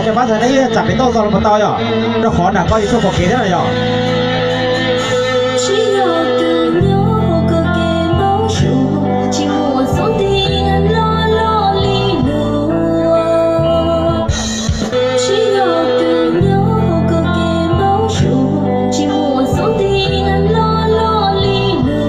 จะมาเธอได้จับเป็นโต๊ะตอนมาต่อยเราขอหนักก็อีกช่วงปกติได้หรอ chỉ lo từ nhỏ có cái máu sụp chỉ muốn sống tiền lo li lụa chỉ lo từ nhỏ có cái máu sụp chỉ muốn sống tiền lo li lụa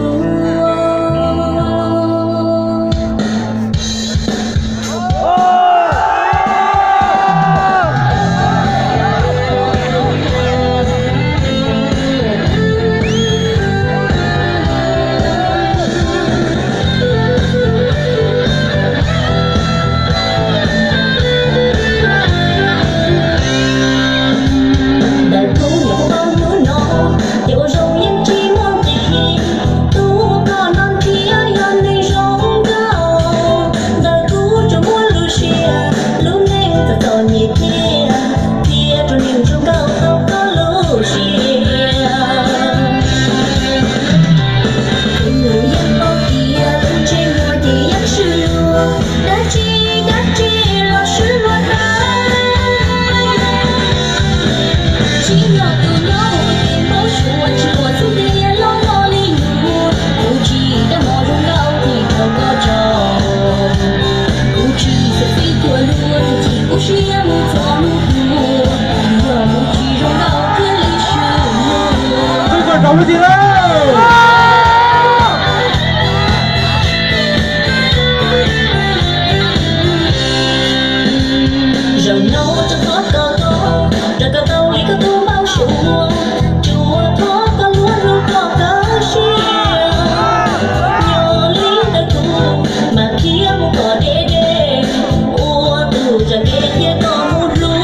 Không có gì đâu. Rồi nấu cho có cơ tô, rồi cơ tô lý cơ tô bao chùa có cơ lúa luôn có cơ xìa nhờ lý đời tu mà kia một cỏ đê ua từ ra ghê kia có một lúa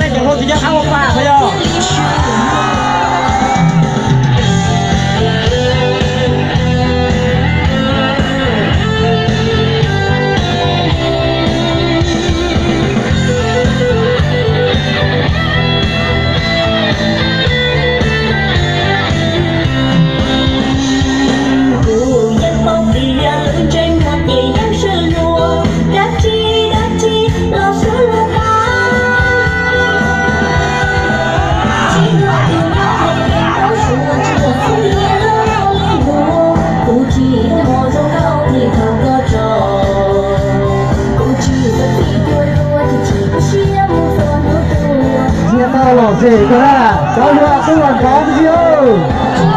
Đây chẳng luôn thì nhá áo bà thôi à. Chị tao lỏ xỉ cơ à, cháu chưa, tôi còn có chứ.